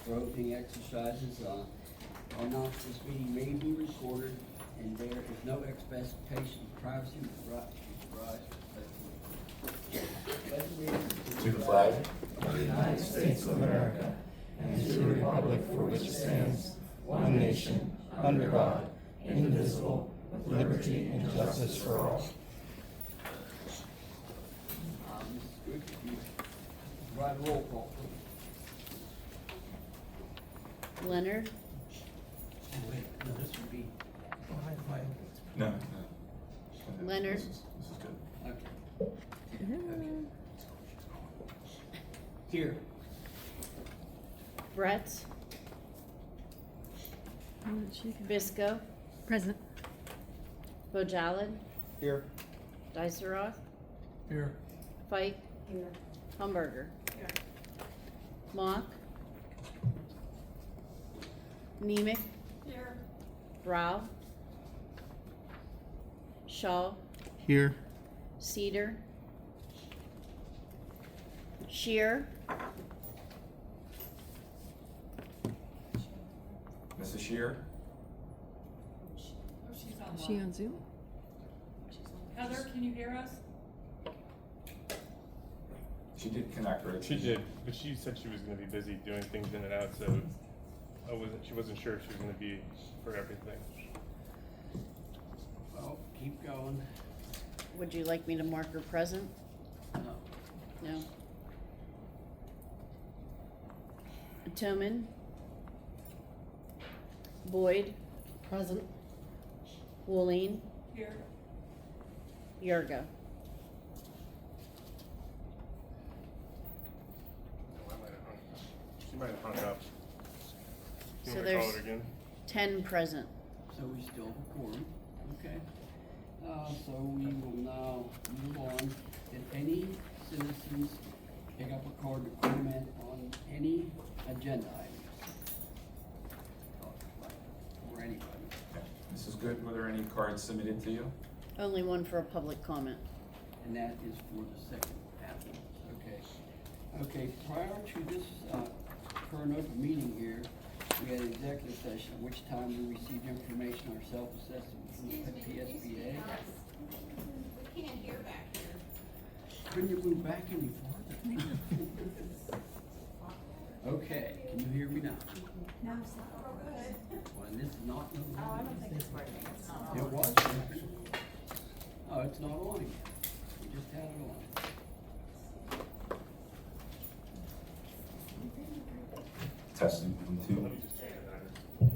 for opening exercises. I'll announce this meeting may be recorded, and there is no expectation of privacy To the flag. of the United States of America, and to the republic for which it stands, one nation, under God, indivisible, with liberty and justice for all. Mrs. Good, if you provide a roll call, please. Leonard, Oh, wait, no, this would be, No. Leonard. This is good. okay. Here, Brett, Bisco, Present. Bojalad, Here. Diceroth, Here. Fike, Hamburger, Mock, Nemec, Rao, Shaw, Here. Cedar, Shear, Mrs. Shear? Is she on Zoom? Heather, can you hear us? She did connect, right? She did, but she said she was gonna be busy doing things in and out, so she wasn't sure if she was gonna be for everything. well, keep going. would you like me to mark her present? No. No. Toman, Boyd, Present. Wooleen, Here. Yurga. She might have hung up. You So want me to call there's- it again? 10 present. So we still recording, okay? So we will now move on. Did any citizens pick up a card to comment on any agenda items? Or anybody? Okay. Mrs. Good, were there any cards submitted to you? Only one for a public comment. And that is for the second applicant, okay? Okay, prior to this, current open meeting here, we had an executive session, at which time we received information on our self-assessment from the PSBA. We can't hear back here. Couldn't you move back any farther? Okay, can you hear me now? No, it's not real good. Well, this is not. Oh, I don't think it's working. It's not on. It was. Oh, it's not on yet. We just had it on. Testing, 1, 2. Let me just check it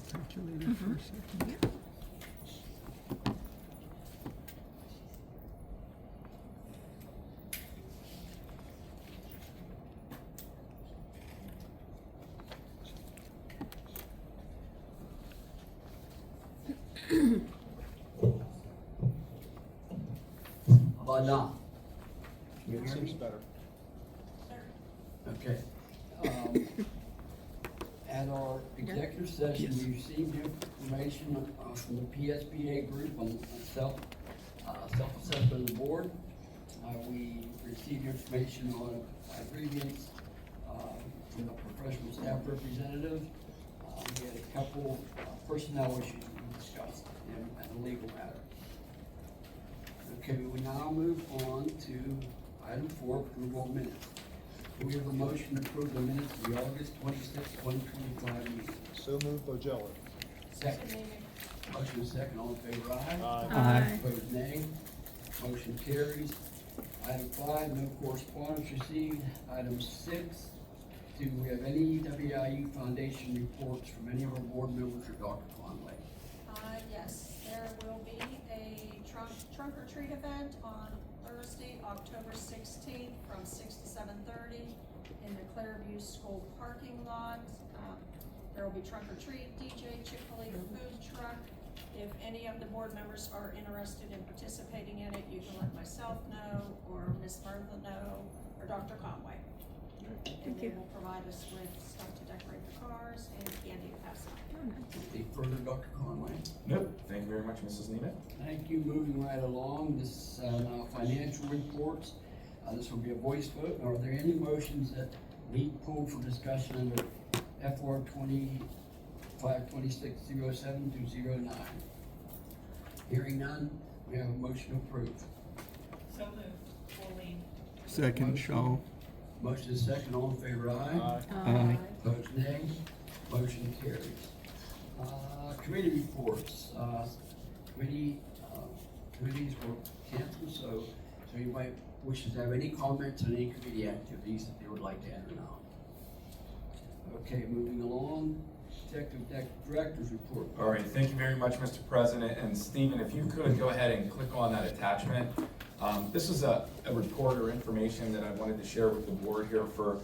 Talk to you later for a second. How about now? Can you hear me? better. Okay. At our executive session, we received information from the PSBA group on self-assessment of the board. We received information on grievance from the professional staff representative. We had a couple personnel issues we discussed and a legal matter. Okay, we will now move on to item 4, approval of minutes. Do we have a motion to approve the minutes of the August 26, 2025 meeting? So moved, Bojello. Second. Motion is second, all in favor, aye? Aye. Opposed, nay. Motion carries. Item 5, no correspondence received. Item 6, do we have any WIU Foundation reports from any of our board members or Dr. Conway? Yes, there will be a trunk or treat event on Thursday, October 16th from 6 to 7:30 in the Clairview School parking lot. There will be trunk or treat, DJ, Chick-fil-A food truck. If any of the board members are interested in participating in it, you can let myself know, or Miss Martha know, or Dr. Conway. And they will provide us with stuff to decorate the cars and candy to pass out. Any further, Dr. Conway? Nope, thank you very much, Mrs. Neva. Thank you. Moving right along, this, now financial reports. This will be a voice vote. Are there any motions that need pulled for discussion under FR 25-2607-09? Hearing none, we have a motion approved. So moved. Pauline. Second, Shaw. Motion is second, all in favor, aye. Aye. Opposed, nay. Motion carries. Committee reports, committees were canceled, so you might wish to have any comments on any committee activities that they would like to enter now. Okay, moving along, Executive Director's report. All right, thank you very much, Mr. President. And Stephen, if you could go ahead and click on that attachment. This is a report or information that I wanted to share with the board here for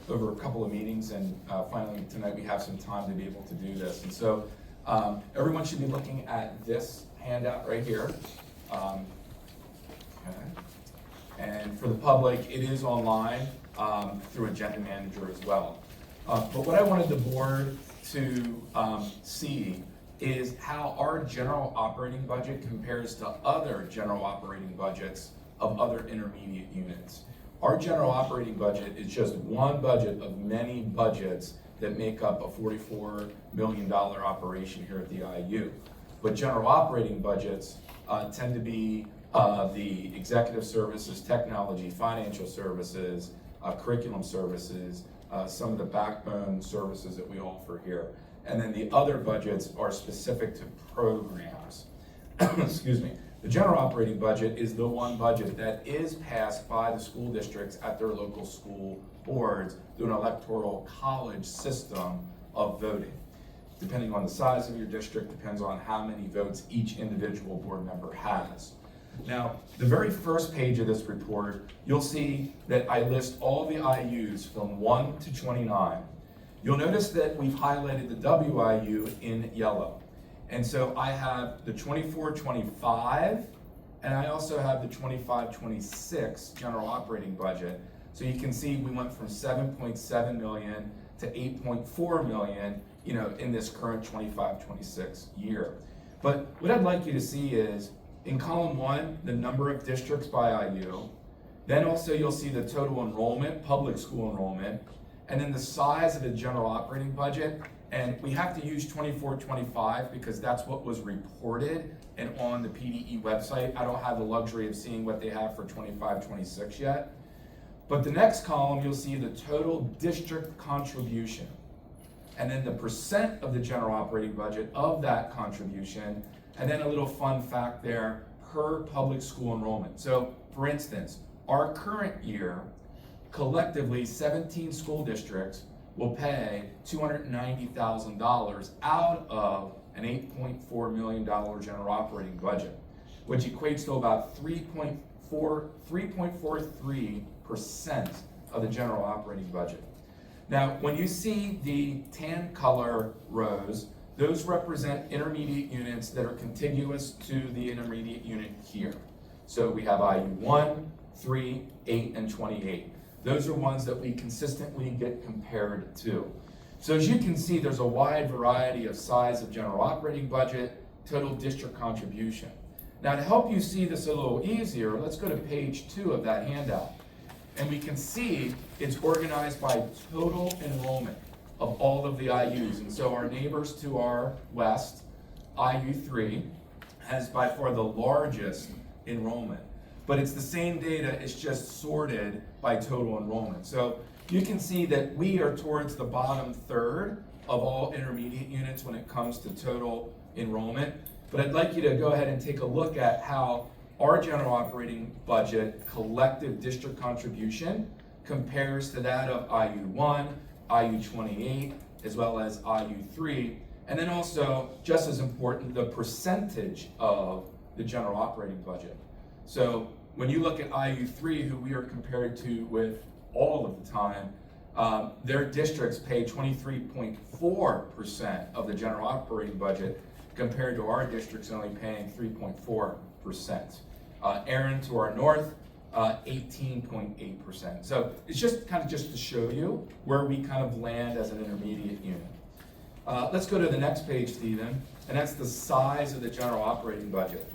over a couple of meetings, and finally tonight we have some time to be able to do this. And so everyone should be looking at this handout right here. Okay. And for the public, it is online through Agenda Manager as well. But what I wanted the board to see is how our general operating budget compares to other general operating budgets of other intermediate units. Our general operating budget is just one budget of many budgets that make up a $44 million operation here at the IU. But general operating budgets tend to be the executive services, technology, financial services, curriculum services, some of the backbone services that we offer here. And then the other budgets are specific to programs. Excuse me. The general operating budget is the one budget that is passed by the school districts at their local school boards through an electoral college system of voting. Depending on the size of your district, depends on how many votes each individual board member has. Now, the very first page of this report, you'll see that I list all the IUs from 1 to 29. You'll notice that we've highlighted the WIU in yellow. And so I have the 24-25, and I also have the 25-26 general operating budget. So you can see we went from 7.7 million to 8.4 million, in this current 25-26 year. But what I'd like you to see is, in column 1, the number of districts by IU. Then also you'll see the total enrollment, public school enrollment, and then the size of the general operating budget. And we have to use 24-25 because that's what was reported and on the PDE website. I don't have the luxury of seeing what they have for 25-26 yet. But the next column, you'll see the total district contribution. And then the percent of the general operating budget of that contribution. And then a little fun fact there, per public school enrollment. So for instance, our current year, collectively 17 school districts will pay $290,000 out of an $8.4 million general operating budget, which equates to about 3.43% of the general operating budget. Now, when you see the tan color rows, those represent intermediate units that are contiguous to the intermediate unit here. So we have IU 1, 3, 8, and 28. Those are ones that we consistently get compared to. So as you can see, there's a wide variety of size of general operating budget, total district contribution. Now to help you see this a little easier, let's go to page 2 of that handout. And we can see it's organized by total enrollment of all of the IUs. And so our neighbors to our west, IU 3, has by far the largest enrollment. But it's the same data, it's just sorted by total enrollment. So you can see that we are towards the bottom third of all intermediate units when it comes to total enrollment. But I'd like you to go ahead and take a look at how our general operating budget collective district contribution compares to that of IU 1, IU 28, as well as IU 3. And then also, just as important, the percentage of the general operating budget. So when you look at IU 3, who we are compared to with all of the time, their districts pay 23.4% of the general operating budget compared to our districts only paying 3.4%. Aaron to our north 18.8%. So it's just kind of just to show you where we kind of land as an intermediate unit. Let's go to the next page, Stephen, and that's the size of the general operating budget.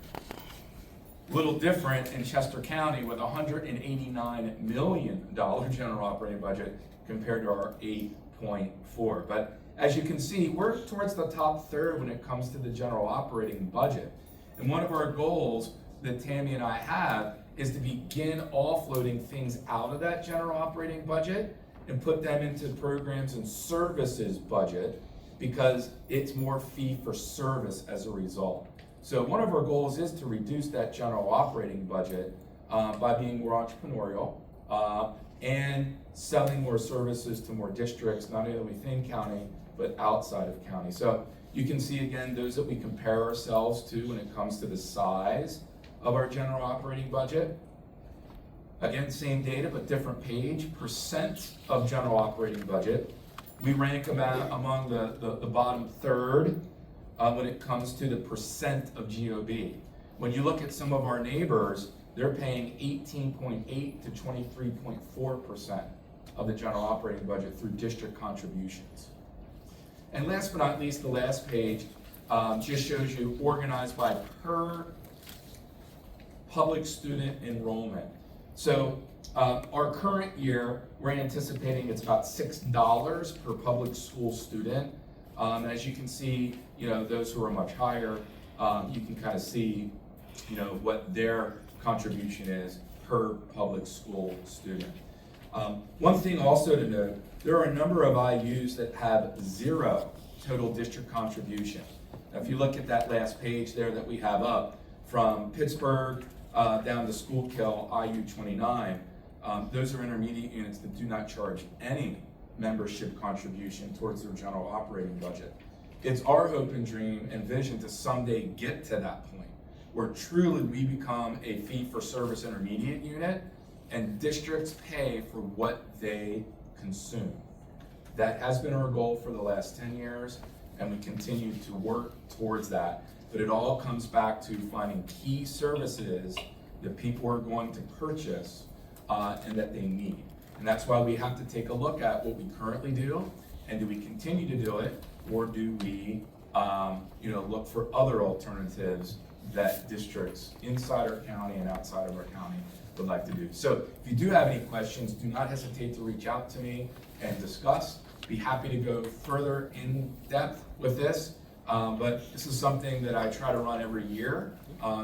Little different in Chester County with $189 million general operating budget compared to our 8.4. But as you can see, we're towards the top third when it comes to the general operating budget. And one of our goals that Tammy and I have is to begin offloading things out of that general operating budget and put them into programs and services budget because it's more fee for service as a result. So one of our goals is to reduce that general operating budget by being more entrepreneurial and selling more services to more districts, not only within county, but outside of county. So you can see again, those that we compare ourselves to when it comes to the size of our general operating budget. Again, same data, but different page. Percent of general operating budget. We rank among the bottom third when it comes to the percent of GOB. When you look at some of our neighbors, they're paying 18.8 to 23.4% of the general operating budget through district contributions. And last but not least, the last page just shows you organized by per public student enrollment. So our current year, we're anticipating it's about $6 per public school student. As you can see, those who are much higher, you can kind of see, what their contribution is per public school student. One thing also to note, there are a number of IUs that have 0 total district contribution. Now, if you look at that last page there that we have up, from Pittsburgh down to Schuylkill, IU 29, those are intermediate units that do not charge any membership contribution towards their general operating budget. It's our hope and dream and vision to someday get to that point where truly we become a fee-for-service intermediate unit and districts pay for what they consume. That has been our goal for the last 10 years, and we continue to work towards that. But it all comes back to finding key services that people are going to purchase and that they need. And that's why we have to take a look at what we currently do, and do we continue to do it, or do we look for other alternatives that districts inside our county and outside of our county would like to do. So if you do have any questions, do not hesitate to reach out to me and discuss. Be happy to go further in depth with this, but this is something that I try to run every year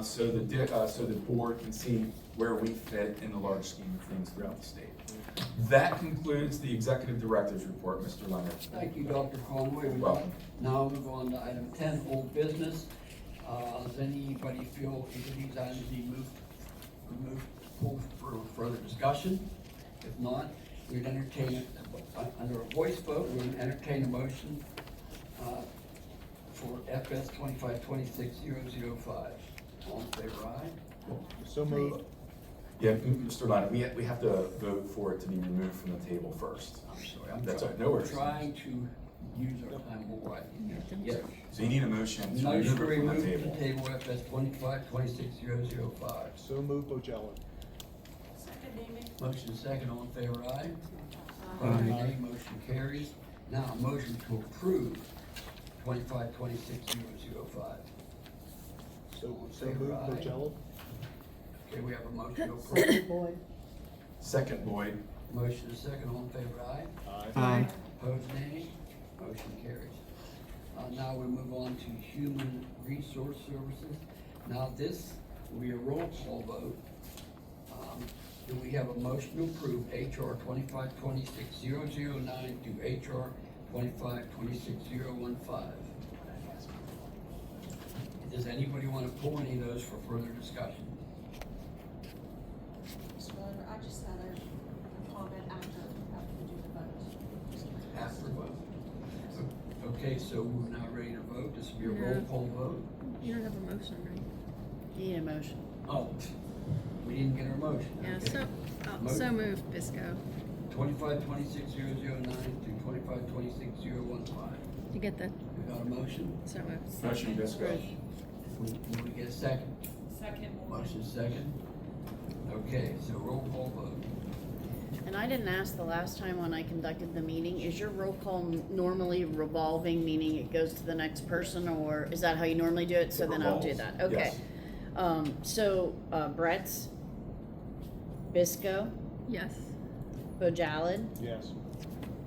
so the board can see where we fit in the large scheme of things throughout the state. That concludes the executive director's report, Mr. Leonard. Thank you, Dr. Conway. We Welcome. now move on to item 10, old business. Does anybody feel either of these items need pulled for further discussion? If not, we'd entertain, under a voice vote, we would entertain a motion for FS 2526-005. All in favor, aye? So moved. Yeah, Mr. Leonard, we have to vote for it to be removed from the table first. I'm sorry, I'm That's all right, no trying, worries. trying to use our time more wisely. Yes. So you need a motion to Motion to remove it from the remove the table. table FS 2526-005. So moved, Bojelen. Second, Amy. Motion second, all in favor, aye? Aye. Nay, motion carries. Now, a motion to approve 2526-005. So Favor, moved, aye. Bojelen. Okay, we have a motion to approve. Boyd. Second, Boyd. Motion is second, all in favor, aye? Aye. Opposed, nay? Motion carries. Now we move on to Human Resource Services. Now this will be a roll call vote. Do we have a motion to approve HR 2526-009 to HR 2526-015? Does anybody want to pull any of those for further discussion? Mr. Leonard, I just had a comment after we do the vote. After vote. Okay, so we're now ready to vote. This will be a roll No. call vote. You don't have a motion, right? Need a motion. Oh, we didn't get our motion. Yeah, Okay. so moved, Bisco. 2526-009 to 2526-015. Did you get that? We got a motion? So moved. Motion, Bisco. Will we get a second? Second. Motion second. Okay, so roll call vote. And I didn't ask the last time when I conducted the meeting, is your roll call normally revolving, meaning it goes to the next person, or is that how you normally do it? So It then I'll do revolves, that, okay. yes. Bretz, Bisco, Yes. Bojalad, Yes.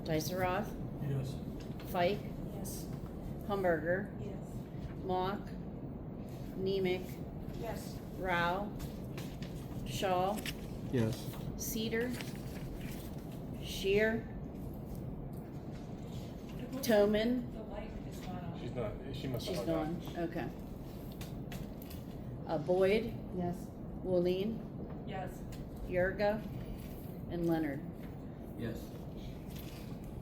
Dyseroth, Yes. Fike, Yes. Humberger, Yes. Mock, Nemec, Yes. Rao, Shaw, Yes. Cedar, Shear, Toman, The light is not on. She's not, she must have she's hung up. gone, okay. Boyd, Yes. Woolene, Yes. Yurga, and Leonard. Yes.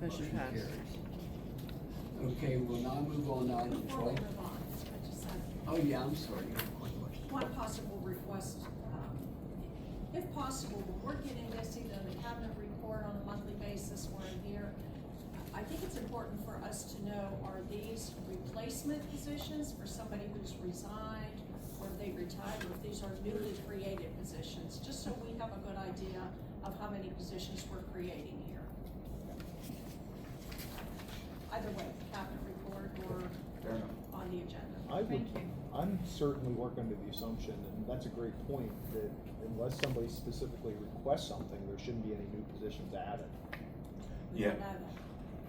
Motion passed. carries. Okay, we'll now move on to item Before we 12. move on, I just have Oh, yeah, I'm sorry, you have a quick question. one possible request. If possible, when we're getting this, either in the cabinet report on a monthly basis or in here, I think it's important for us to know, are these replacement positions for somebody who's resigned, or if they retired, or if these are newly created positions, just so we have a good idea of how many positions we're creating here. Either way, cabinet report or Fair enough. on the agenda. I would, Thank you. I'm certainly working under the assumption, and that's a great point, that unless somebody specifically requests something, there shouldn't be any new positions added. We Yeah. don't know that.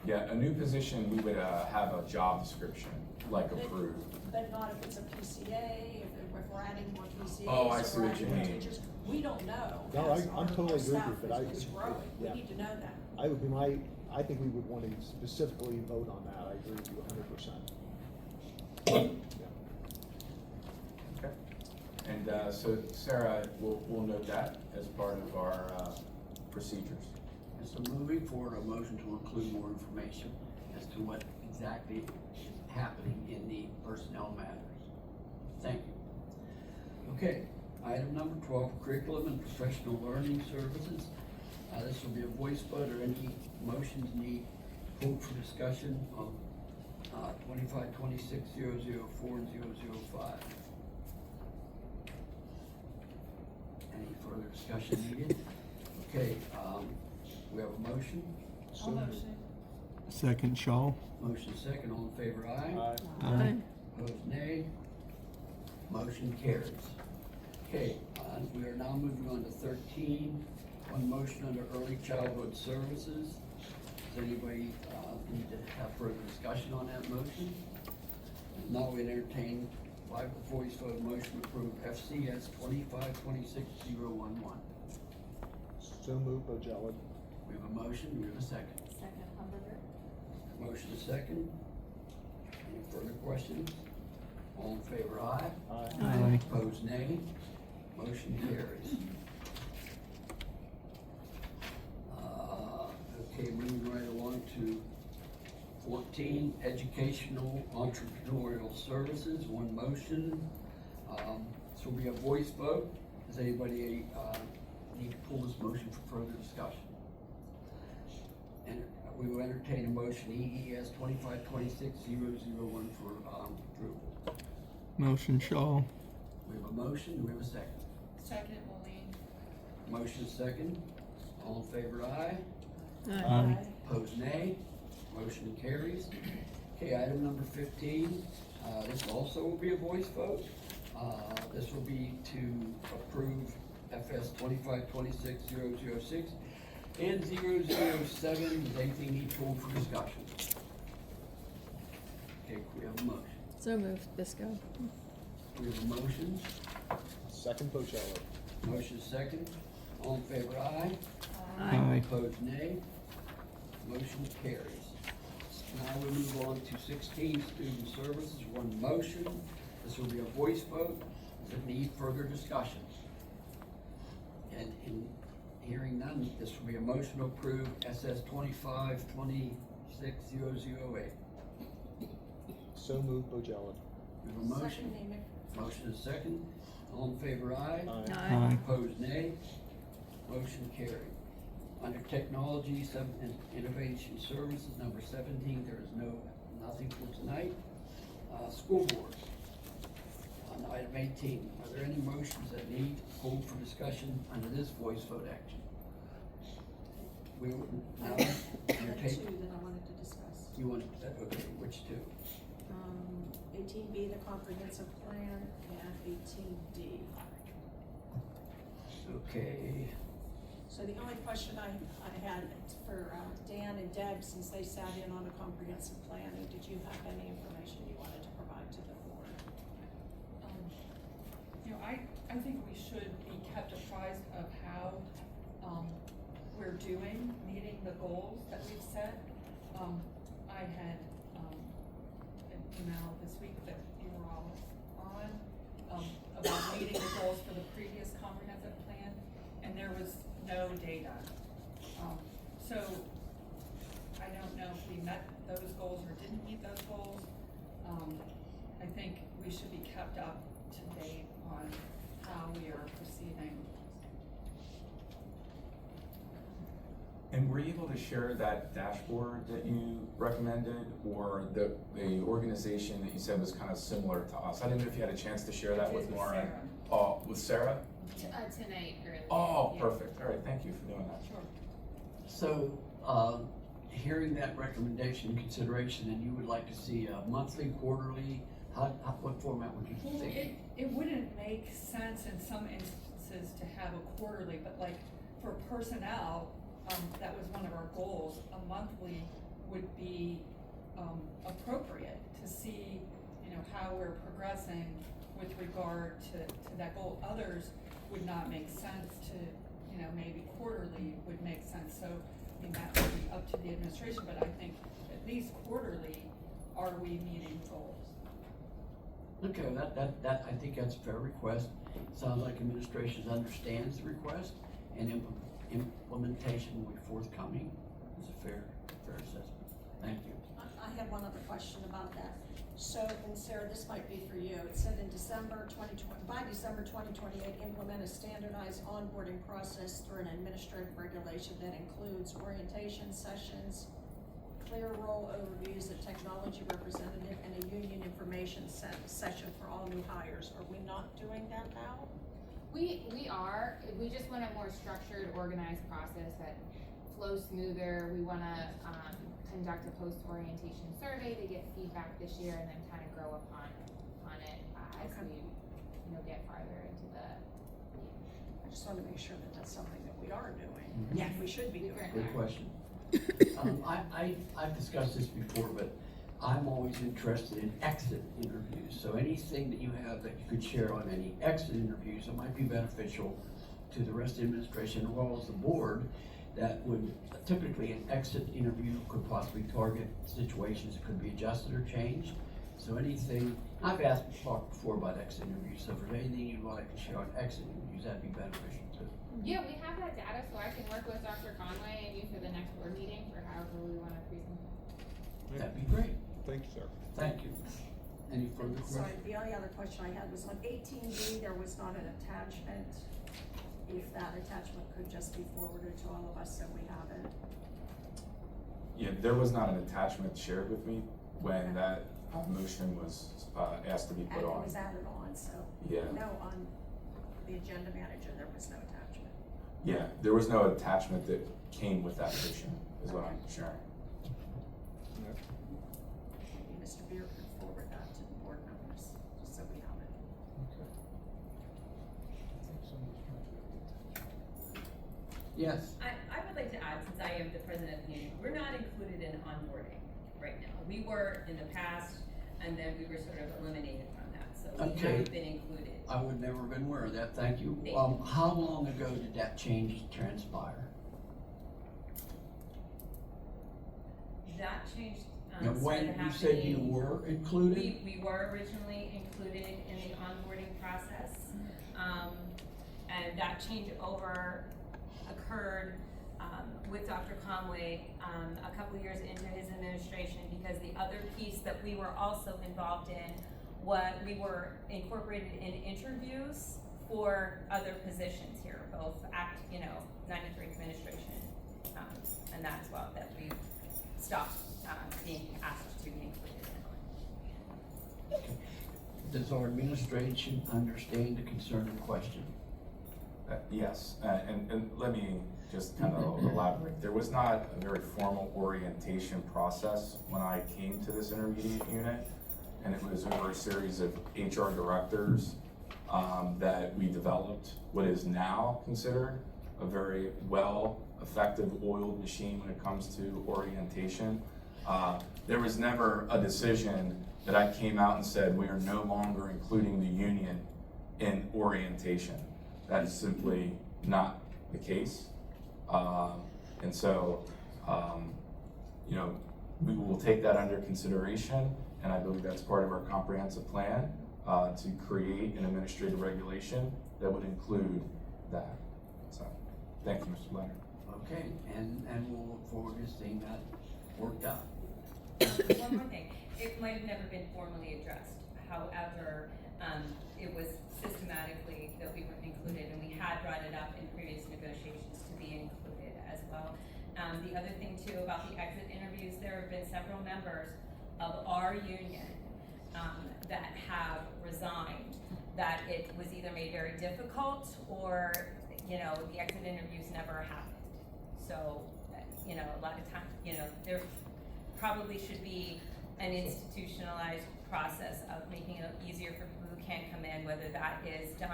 Yeah, a new position, we would have a job description, like But- approved. But not if it's a PCA, if we're adding more PCAs. Oh, I or see we're what you adding more mean. teachers. We don't know. No, as I'm our- totally our agree with staff you, but is growing, we yeah. need to know that. I would be I think we would want to specifically vote on that, I agree with you 100%. Yeah. Okay. And so Sarah, we'll note that as part of our procedures. And so moving forward, a motion to include more information as to what exactly is happening in the personnel matters. Thank you. Okay, item number 12, curriculum and professional learning services. This will be a voice vote, or any motions need pulled for discussion on 25-26, 004, and 005. Any further discussion needed? Okay, we have a motion. I'll motion. Second Shaw. Motion second, all in favor, aye. Aye. Opposed, nay. Motion carries. Okay, we are now moving on to 13, one motion under early childhood services. Does anybody need to have further discussion on that motion? If not, we entertain by voice vote motion to approve FCS 25-26-011. So move, Bojalad. We have a motion, we have a second. Second, Humberger? Motion is second. Any further questions? All in favor, aye. Aye. Opposed, nay. Motion carries. Okay, moving right along to 14, educational entrepreneurial services, one motion. This will be a voice vote. Does anybody need to pull this motion for further discussion? And we will entertain a motion, EES 25-26-001 for approval. Motion Shaw. We have a motion, do we have a second? Second, Moline. Motion is second. All in favor, aye. Aye. Opposed, nay. Motion carries. Okay, item number 15, this also will be a voice vote. This will be to approve FS 25-26-006 and 007. Does anything need pulled for discussion? Okay, can we have a motion? So moved, Bisco. We have a motion. Second, Bojalad. Motion is second. All in favor, aye. Aye. Opposed, nay. Motion carries. Now we move on to 16, student services, one motion. This will be a voice vote. Does it need further discussion? And in hearing none, this will be a motion to approve SS 25-26-008. So move, Bojalad. We have a motion. Second, Nemec? Motion is second. All in favor, aye. Aye. Opposed, nay. Motion carried. Under technology, and innovation services, number 17, there is nothing for tonight. School board. On item 18. Are there any motions that need hold for discussion under this voice vote action? We would now I had two entertain. that I wanted to discuss. You want, okay, which two? 18B, the comprehensive plan, and 18D. Okay, So the only question I had for Dan and Deb, since they sat in on a comprehensive planning, did you have any information you wanted to provide to the board? You know, I think we should be kept apprised of how, we're doing, meeting the goals that we've set. I had, an email this week that you were all on, about meeting the goals for the previous comprehensive plan, and there was no data. So, I don't know if we met those goals or didn't meet those goals. I think we should be kept up to date on how we are proceeding. And were you able to share that dashboard that you recommended, or the organization that you said was kind of similar to us? I didn't know if you had a chance to share that I with did with Lauren. Sarah. Oh, with Sarah? Tonight early. Oh, Yeah. perfect. All right, thank you for doing that. Sure. so, hearing that recommendation and consideration, and you would like to see a monthly, quarterly, what format would you Well, think? it wouldn't make sense in some instances to have a quarterly, but like for personnel, that was one of our goals, a monthly would be, appropriate to see, you know, how we're progressing with regard to that goal. Others would not make sense to, you know, maybe quarterly would make sense, so, I mean, that would be up to the administration, but I think at least quarterly, are we meeting goals? Okay, that, I think that's a fair request. Sounds like administration understands the request, and implementation will be forthcoming. It's a fair assessment. Thank you. I have one other question about that. So, and Sarah, this might be for you. It said in by December 2028, implement a standardized onboarding process through an administrative regulation that includes orientation sessions, clear role overviews, a technology representative, and a union information session for all new hires. Are we not doing that now? We just want a more structured, organized process that flows smoother. We wanna, conduct a post-orientation survey to get feedback this year and then kind of grow upon it, as Okay. we, get farther into the year. I just want to make sure that that's something that we are doing. Mhm. Yes. We should be doing. Good question. I've discussed this before, but I'm always interested in exit interviews. So anything that you have that you could share on any exit interviews that might be beneficial to the rest of the administration as well as the board, that would, typically an exit interview could possibly target situations that could be adjusted or changed. So anything, I've talked before about exit interviews, so if there's anything you'd like to share on exit interviews, that'd be beneficial too. Yeah, we have that data, so I can work with Dr. Conway and you for the next board meeting for however we wanna present. That'd be great. Thank you, sir. Thank you. Any further Sorry, questions? the only other question I had was on 18B, there was not an attachment. If that attachment could just be forwarded to all of us so we have it. Yeah, there was not an attachment shared with me when that motion was asked to be And put it on. was added on, so. Yeah. No, on the agenda manager, there was no attachment. Yeah, there was no attachment that came with that motion, is what I'm sharing. Maybe Mr. Beer could forward that to the board members, just so we have it. Yes. I would like to add, since I am the president of the union, we're not included in onboarding right now. We were in the past, and then we were sort of eliminated from that, so we Okay. haven't been included. I would never have been aware of that, thank you. Thank you. How long ago did that change transpire? That changed, Now, started when happening. you said you were included? We were originally included in the onboarding process. And that changeover occurred, with Dr. Conway, a couple years into his administration, because the other piece that we were also involved in, we were incorporated in interviews for other positions here, both 93 administration, and that as well, that we stopped, being asked to be included in. Does our administration understand the concern in question? Yes, and let me just kind of elaborate. There was not a very formal orientation process when I came to this intermediate unit, and it was over a series of HR directors that we developed what is now considered a very effective oiled machine when it comes to orientation. There was never a decision that I came out and said, we are no longer including the union in orientation. That is simply not the case. And so, you know, we will take that under consideration, and I believe that's part of our comprehensive plan to create an administrative regulation that would include that. So, thank you, Mr. Leonard. Okay, and we'll look forward to seeing that worked out. One more thing, it might have never been formally addressed, however, it was systematically that we weren't included, and we had brought it up in previous negotiations to be included as well. The other thing too about the exit interviews, there have been several members of our union that have resigned, that it was either made very difficult or, you know, the exit interviews never happened. So, you know, a lot of times, you know, there probably should be an institutionalized process of making it easier for people who can't come in, whether that is done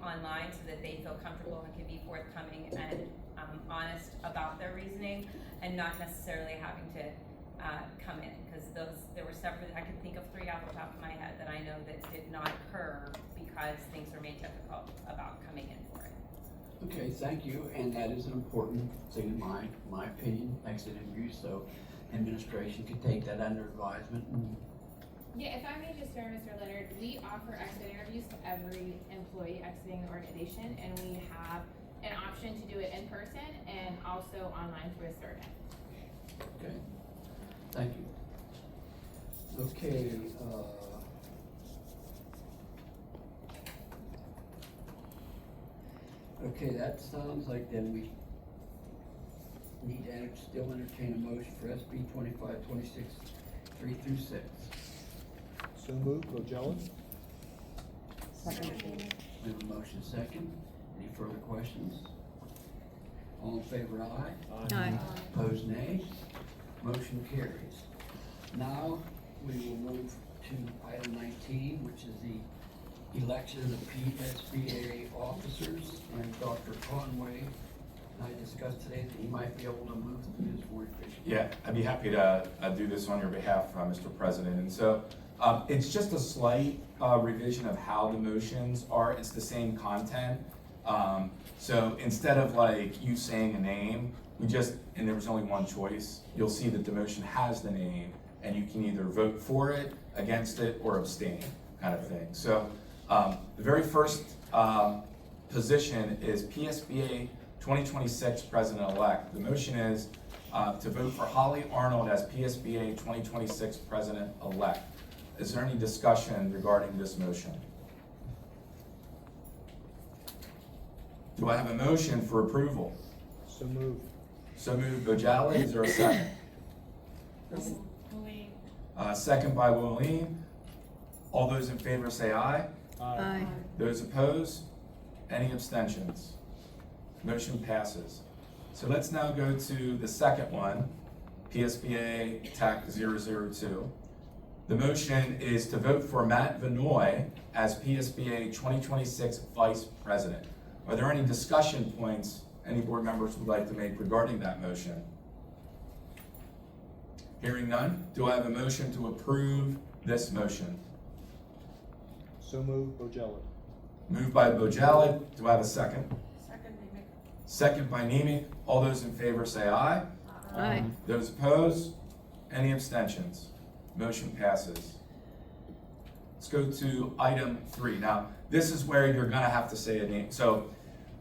online so that they feel comfortable and can be forthcoming and honest about their reasoning, and not necessarily having to come in, because there were several, I can think of 3 off the top of my head that I know that did not occur because things were made difficult about coming in for it. Okay, thank you, and that is an important thing in my opinion, exit interviews, so administration could take that under advisement and Yeah, if I may just share, Mr. Leonard, we offer exit interviews to every employee exiting the organization, and we have an option to do it in person and also online through a survey. okay, thank you. Okay, okay, that sounds like then we need to still entertain a motion for SB 2526, 3 through 6. So moved, Bojella? We have a motion second. Any further questions? All in favor, aye. Aye. Opposed, nay. Motion carries. Now, we will move to item 19, which is the election of PSBA officers. And Dr. Conway and I discussed today that he might be able to move through this more efficiently. Yeah, I'd be happy to do this on your behalf, Mr. President. And so it's just a slight revision of how the motions are. It's the same content. So instead of like you saying a name, and there was only one choice, you'll see that the motion has the name, and you can either vote for it, against it, or abstain, kind of thing. So the very first position is PSBA 2026 President-elect. The motion is to vote for Holly Arnold as PSBA 2026 President-elect. Is there any discussion regarding this motion? Do I have a motion for approval? So moved. So moved, Bojala. Is there a second? Second by Willeen. All those in favor say aye. Aye. Those opposed? Any abstentions? Motion passes. So let's now go to the second one, PSBA TAC 002. The motion is to vote for Matt Vanoy as PSBA 2026 Vice President. Are there any discussion points any board members would like to make regarding that motion? Hearing none, do I have a motion to approve this motion? So moved, Bojella. Moved by Bojala. Do I have a second? Second, Nemick. Second by Nemi. All those in favor say aye. Aye. Those opposed? Any abstentions? Motion passes. Let's go to item 3. Now, this is where you're gonna have to say a name. So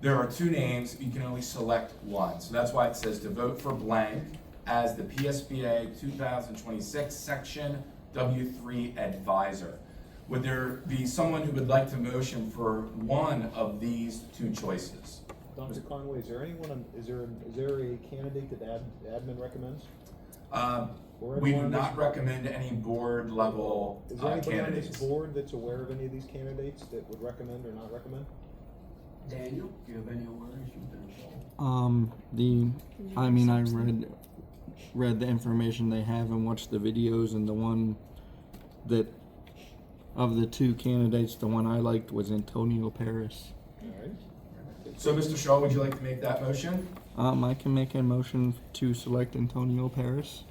there are 2 names, you can only select one. So that's why it says to vote for blank as the PSBA 2026 Section W3 Advisor. Would there be someone who would like to motion for one of these 2 choices? Dr. Conway, is there anyone, is there a candidate that admin recommends? For We do everyone on not recommend any board level this- Is there anybody on this candidates. board that's aware of any of these candidates that would recommend or not recommend? Daniel, do you have any awareness you've been involved? I read the information they have and watched the videos, and the one that, of the two candidates, the one I liked was Antonio Paris. Alright. So, Mr. Shaw, would you like to make that motion? I can make a motion to select Antonio Paris.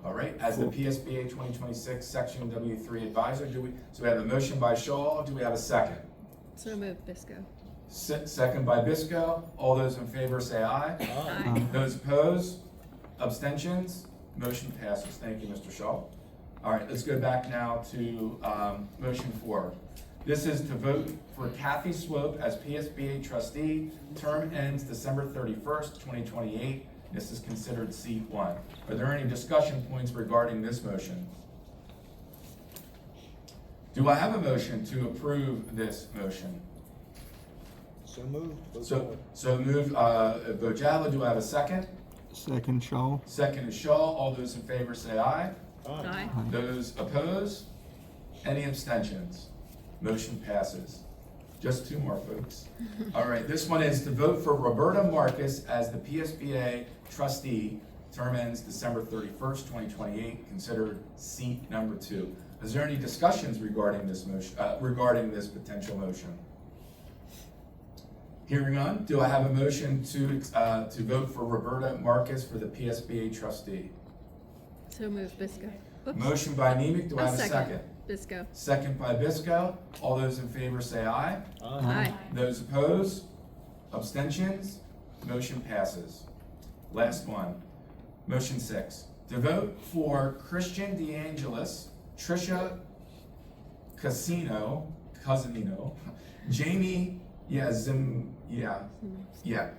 All right, as the PSBA 2026 Section W3 advisor, so we have a motion by Shaw, do we have a second? So moved, Bisco. Second by Bisco, all those in favor say aye. Aye. Those opposed, abstentions, motion passes. Thank you, Mr. Shaw. All right, let's go back now to motion 4. This is to vote for Kathy Swope as PSBA trustee. Term ends December 31st, 2028. This is considered C1. Are there any discussion points regarding this motion? Do I have a motion to approve this motion? So moved. So move, Bojala, do I have a second? Second, Shaw. Second is Shaw. All those in favor say aye. Aye. Those opposed? Any abstentions? Motion passes. Just 2 more, folks. All right, this one is to vote for Roberta Marcus as the PSBA trustee. Term ends December 31st, 2028, considered seat number 2. Is there any discussions regarding this motion, regarding this potential motion? Hearing none, do I have a motion to vote for Roberta Marcus for the PSBA trustee? So moved, Bisco. Oops. Motion by Nemec, do I I'll have a second? Bisco. Second by Bisco. All those in favor say aye. Aye. Those opposed? Abstentions? Motion passes. Last one. Motion 6. To vote for Christian DeAngelis, Tricia Casinino, Jamie,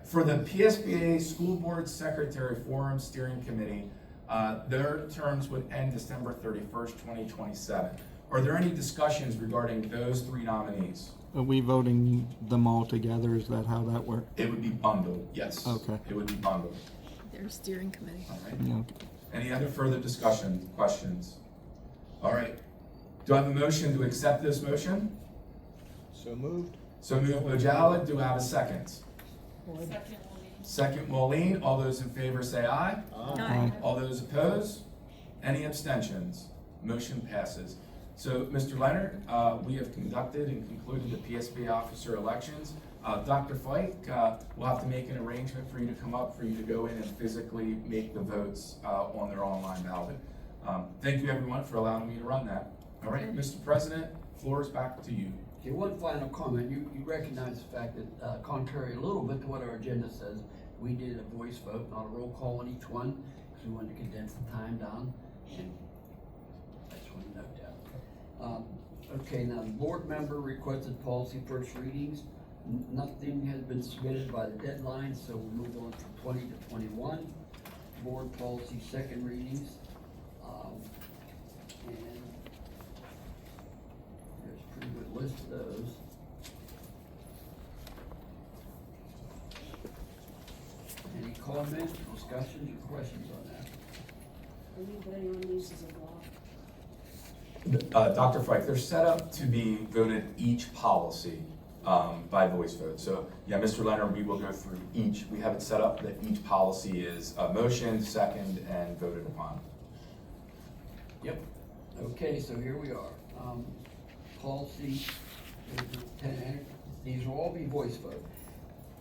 for the PSBA School Board Secretary Forum Steering Committee. Their terms would end December 31st, 2027. Are there any discussions regarding those 3 nominees? Are we voting them all together? Is that how that works? It would be bundled, yes. Okay. It would be bundled. Their steering committee. All right. Yeah. Any other further discussion, questions? All right. Do I have a motion to accept this motion? So moved. So move Bojala. Do I have a second? Second, Maureen. Second, Moline. All those in favor say aye. Aye. All those opposed? Any abstentions? Motion passes. So, Mr. Leonard, we have conducted and concluded the PSB officer elections. Dr. Fike, we'll have to make an arrangement for you to come up, for you to go in and physically make the votes on their online ballot. Thank you, everyone, for allowing me to run that. All right, Mr. President, floor is back to you. Okay, one final comment. You recognize the fact that, contrary a little bit to what our agenda says, we did a voice vote, not a roll call on each one, because we wanted to condense the time down, and I just want to note that. Okay, now, the board member requested policy first readings. Nothing has been submitted by the deadline, so we'll move on from 20 to 21. Board policy second readings. And there's a pretty good list of those. Any comments, discussions, or questions on that? Are we voting on these as a block? Dr. Fike, they're set up to be voted each policy by voice vote. So, yeah, Mr. Leonard, we will go through each. We have it set up that each policy is motioned, second, and voted upon. Yep. Okay, so here we are. Policy, these will all be voice vote.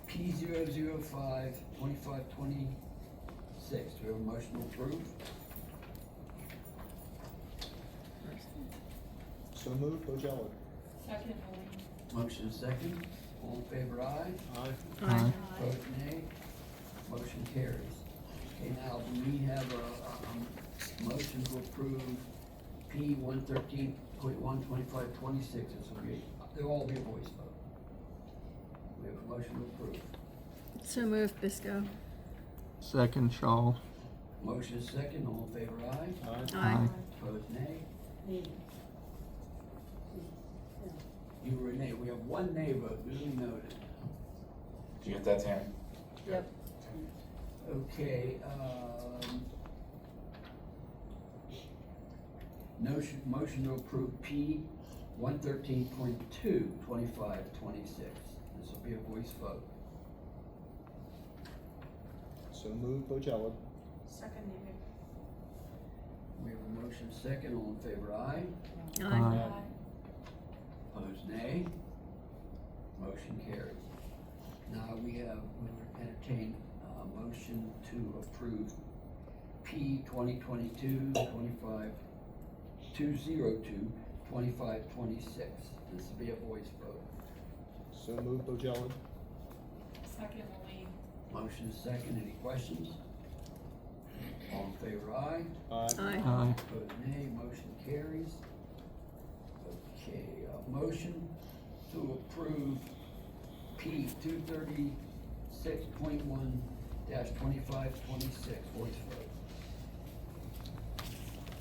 P005, 2526. Do we have a motion to approve? So moved. Bojala. Second, Maureen. Motion is second. All in favor, aye. Aye. Opposed, nay. Motion carries. Okay, now, do we have a motion to approve P 113.1, 2526? They'll all be a voice vote. We have a motion to approve. So moved, Bisco. Second, Shaw. Motion is second. All in favor, aye. Aye. Opposed, nay. Me. You were a nay. We have one nay vote, duly noted. Did you get that, Tammy? Yep. Okay, Motion to approve P 113.2, 2526. This will be a voice vote. So move Bojella. Second, Nemec. We have a motion second, all in favor, aye. Aye. Opposed, nay. Motion carries. Now we will entertain a motion to approve P 2022-25, 202, 2526. This will be a voice vote. So move Bojella. Second, Lane. Motion second, any questions? All in favor, aye. Aye. Opposed, nay. Motion carries. Okay, motion to approve P 236.1-2526, voice vote.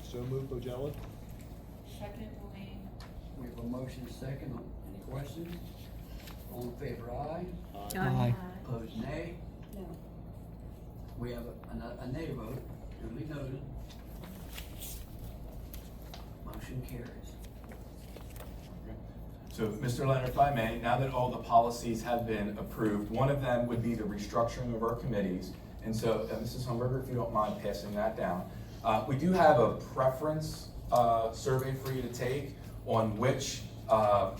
So move Bojella. Second, Lane. We have a motion second, any questions? All in favor, aye. Aye. Opposed, nay. No. We have a nay vote, duly noted. Motion carries. So, Mr. Leonard, if I may, now that all the policies have been approved, one of them would be the restructuring of our committees. And so, Mrs. Humberger, if you don't mind passing that down. We do have a preference survey for you to take on which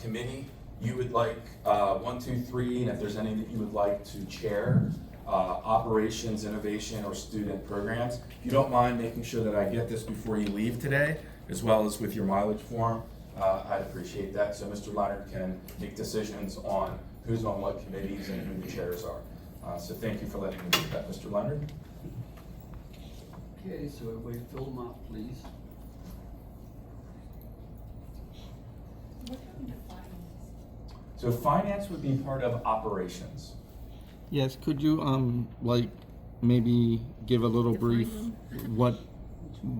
committee you would like 1, 2, 3, and if there's any that you would like to chair, operations, innovation, or student programs. If you don't mind making sure that I get this before you leave today, as well as with your mileage form, I'd appreciate that. So Mr. Leonard can make decisions on who's on what committees and who the chairs are. So thank you for letting me do that, Mr. Leonard. Okay, so everybody fill them out, please. What happened to finance? So finance would be part of operations. Yes, could you, like, maybe give a little Define brief what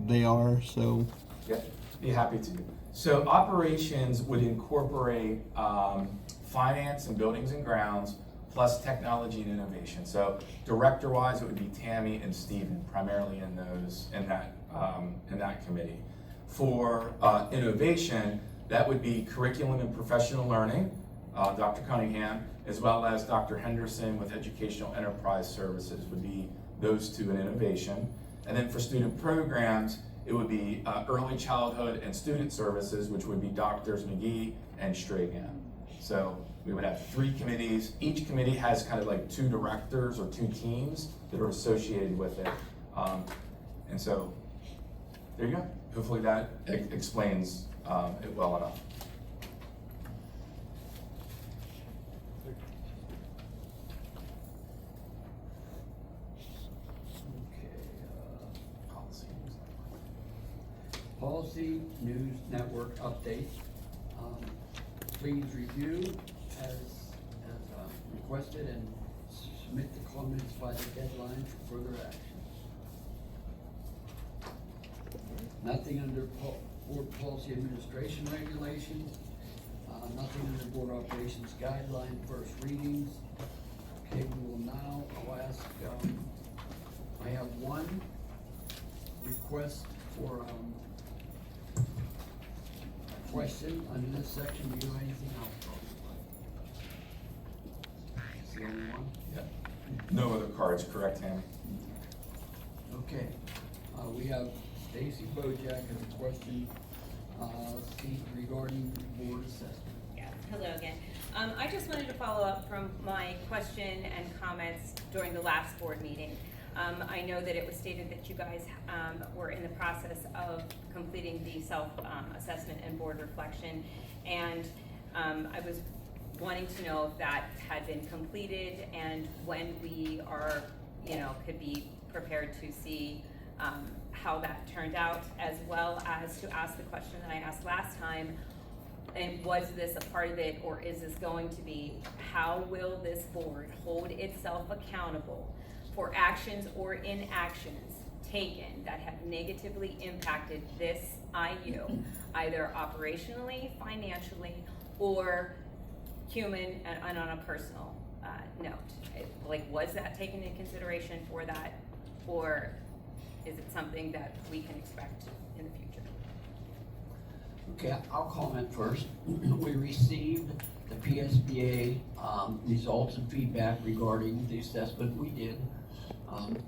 they are, so? Yeah, be happy to. So operations would incorporate finance and buildings and grounds, plus technology and innovation. So director-wise, it would be Tammy and Stephen, primarily in that committee. For innovation, that would be curriculum and professional learning, Dr. Cunningham, as well as Dr. Henderson with Educational Enterprise Services would be those two in innovation. And then for student programs, it would be early childhood and student services, which would be Drs. McGee and Stragan. So we would have 3 committees. Each committee has kind of like 2 directors or 2 teams that are associated with it. And so there you go. Hopefully that explains it well enough. Policy News Network update. Please review as requested and submit the comments by the deadline for further action. Nothing under board policy administration regulations. Nothing under board operations guideline first readings. Okay, we will now, I'll ask, I have one request for question under this section. Do you know anything else? It's the only one? Yeah. No other cards, correct, Tammy? Okay. We have Stacy Bojack has a question regarding board assessment. Yeah, hello again. I just wanted to follow up from my question and comments during the last board meeting. I know that it was stated that you guys were in the process of completing the self-assessment and board reflection, and I was wanting to know if that had been completed and when we are, could be prepared to see how that turned out, as well as to ask the question that I asked last time. And was this a part of it, or is this going to be, how will this board hold itself accountable for actions or inactions taken that have negatively impacted this IU, either operationally, financially, or human and on a personal note? Was that taken into consideration for that, or is it something that we can expect in the future? Okay, I'll comment first. We received the PSBA, results and feedback regarding the assessment we did.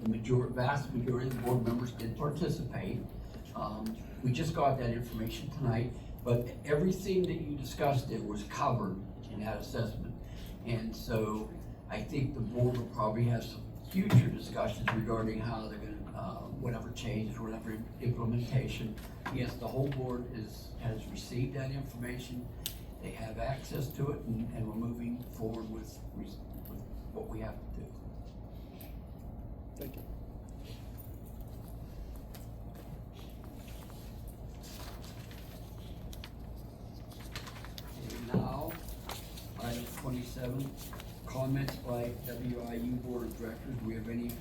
The vast majority of the board members did participate. We just got that information tonight, but everything that you discussed there was covered in that assessment. And so I think the board will probably have some future discussions regarding how they're gonna, whatever changes, whatever implementation. Yes, the whole board has received that information. They have access to it, and we're moving forward with what we have to do. Thank you. And now, item 27, comments by WIU Board of Directors. Do we have any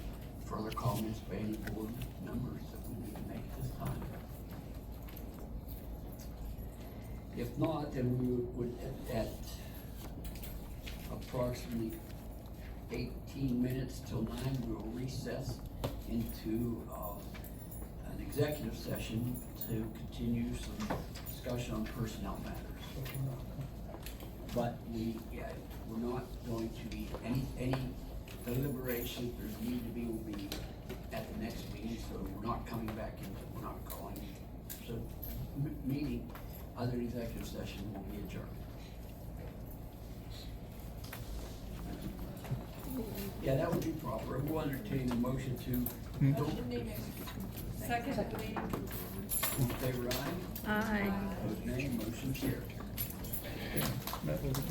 further comments by any board members that we need to make this time? If not, then we would, at approximately 18 minutes till 9, we will recess into an executive session to continue some discussion on personnel matters. But we're not going to be, any deliberation, if there's need to be, will be at the next meeting, so we're not coming back in, we're not calling. So, meeting, other executive session will be adjourned. Yeah, that would be proper. We'll entertain the motion to. Motion made. Second. In favor, aye? Aye. Opposed, nay. Motion carried. That was a-